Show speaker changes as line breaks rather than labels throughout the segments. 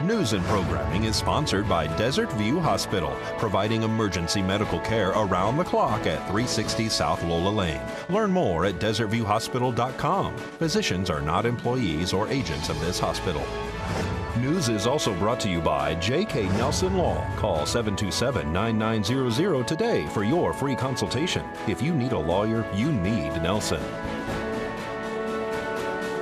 News and programming is sponsored by Desert View Hospital, providing emergency medical care around the clock at 360 South Lola Lane. Learn more at desertviewhospital.com. Physicians are not employees or agents of this hospital. News is also brought to you by J.K. Nelson Law. Call 727-9900 today for your free consultation. If you need a lawyer, you need Nelson.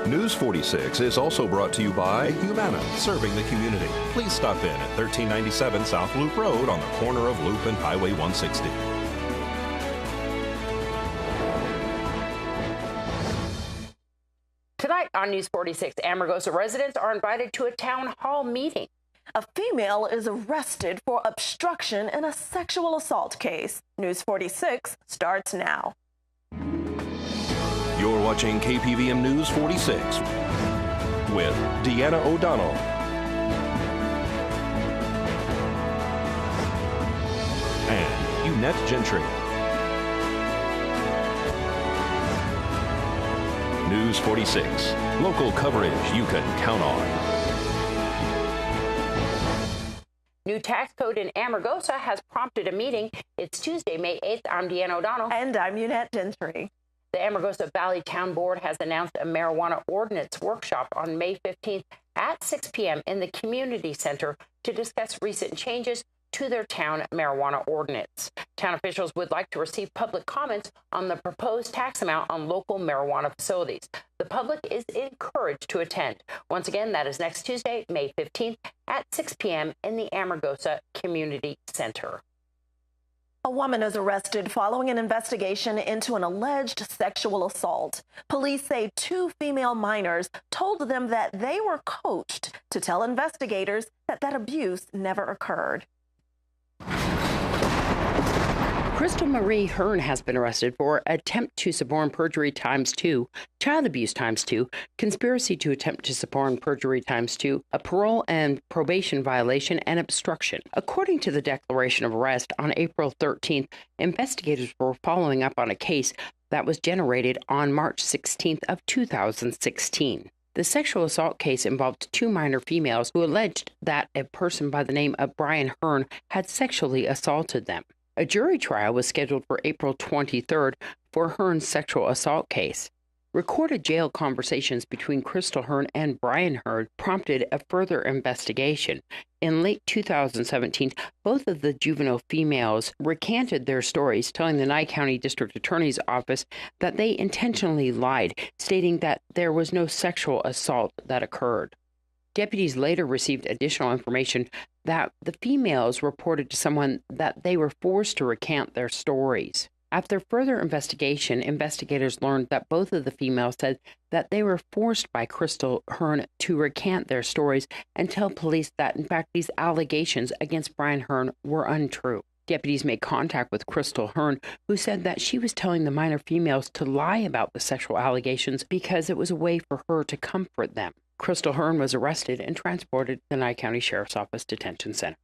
News 46 is also brought to you by Humana, serving the community. Please stop in at 1397 South Loop Road on the corner of Loop and Highway 160.
Tonight on News 46, Amargosa residents are invited to a town hall meeting.
A female is arrested for obstruction in a sexual assault case. News 46 starts now.
You're watching KPVM News 46 with Deanna O'Donnell and Eunette Gentry. News 46, local coverage you can count on.
New tax code in Amargosa has prompted a meeting. It's Tuesday, May 8th. I'm Deanna O'Donnell.
And I'm Eunette Gentry.
The Amargosa Valley Town Board has announced a marijuana ordinance workshop on May 15th at 6 p.m. in the community center to discuss recent changes to their town marijuana ordinance. Town officials would like to receive public comments on the proposed tax amount on local marijuana facilities. The public is encouraged to attend. Once again, that is next Tuesday, May 15th at 6 p.m. in the Amargosa Community Center.
A woman is arrested following an investigation into an alleged sexual assault. Police say two female minors told them that they were coached to tell investigators that abuse never occurred.
Crystal Marie Hearn has been arrested for attempt to suborn perjury ×2, child abuse ×2, conspiracy to attempt to suborn perjury ×2, a parole and probation violation, and obstruction. According to the declaration of arrest on April 13th, investigators were following up on a case that was generated on March 16th of 2016. The sexual assault case involved two minor females who alleged that a person by the name of Brian Hearn had sexually assaulted them. A jury trial was scheduled for April 23rd for Hearn's sexual assault case. Recorded jail conversations between Crystal Hearn and Brian Hearn prompted a further investigation. In late 2017, both of the juvenile females recanted their stories, telling the Nye County District Attorney's Office that they intentionally lied, stating that there was no sexual assault that occurred. Deputies later received additional information that the females reported to someone that they were forced to recant their stories. After further investigation, investigators learned that both of the females said that they were forced by Crystal Hearn to recant their stories and tell police that, in fact, these allegations against Brian Hearn were untrue. Deputies made contact with Crystal Hearn, who said that she was telling the minor females to lie about the sexual allegations because it was a way for her to comfort them. Crystal Hearn was arrested and transported to the Nye County Sheriff's Office Detention Center.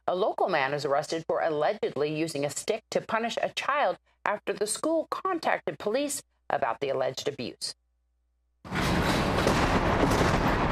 A local man is arrested for allegedly using a stick to punish a child after the school contacted police about the alleged abuse.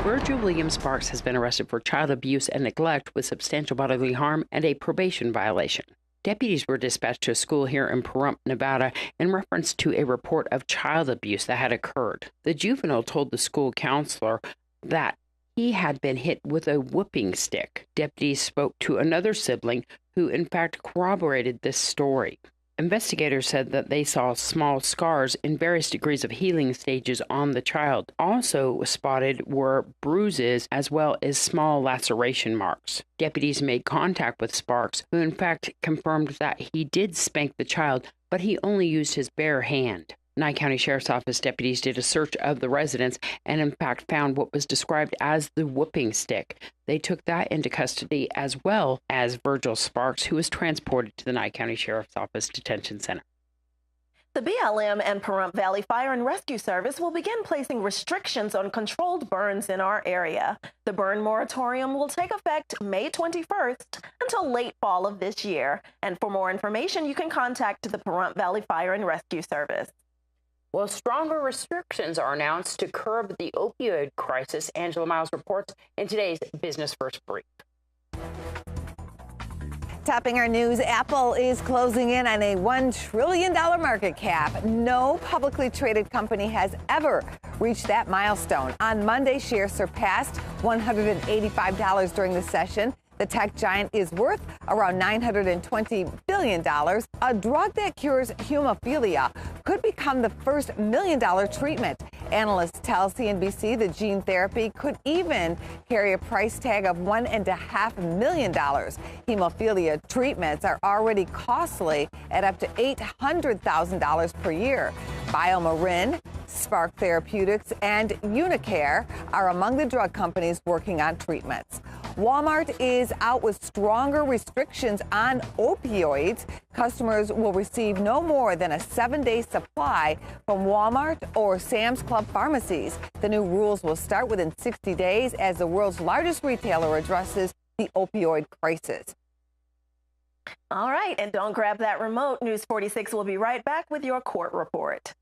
Virgil William Sparks has been arrested for child abuse and neglect with substantial bodily harm and a probation violation. Deputies were dispatched to a school here in Pahrump, Nevada, in reference to a report of child abuse that had occurred. The juvenile told the school counselor that he had been hit with a whooping stick. Deputies spoke to another sibling who, in fact, corroborated this story. Investigators said that they saw small scars in various degrees of healing stages on the child. Also spotted were bruises as well as small laceration marks. Deputies made contact with Sparks, who in fact confirmed that he did spank the child, but he only used his bare hand. Nye County Sheriff's Office deputies did a search of the residence and in fact found what was described as the whooping stick. They took that into custody as well as Virgil Sparks, who was transported to the Nye County Sheriff's Office Detention Center.
The BLM and Pahrump Valley Fire and Rescue Service will begin placing restrictions on controlled burns in our area. The burn moratorium will take effect May 21st until late fall of this year. And for more information, you can contact the Pahrump Valley Fire and Rescue Service.
Well, stronger restrictions are announced to curb the opioid crisis. Angela Miles reports in today's Business First Brief.
Topping our news, Apple is closing in on a $1 trillion market cap. No publicly traded company has ever reached that milestone. On Monday, shares surpassed $185 during the session. The tech giant is worth around $920 billion. A drug that cures hemophilia could become the first $1 million treatment. Analysts tell CNBC the gene therapy could even carry a price tag of $1.5 million. Hemophilia treatments are already costly at up to $800,000 per year. BioMarin, Spark Therapeutics, and Unicare are among the drug companies working on treatments. Walmart is out with stronger restrictions on opioids. Customers will receive no more than a 7-day supply from Walmart or Sam's Club pharmacies. The new rules will start within 60 days as the world's largest retailer addresses the opioid crisis.
All right, and don't grab that remote. News 46 will be right back with your court report.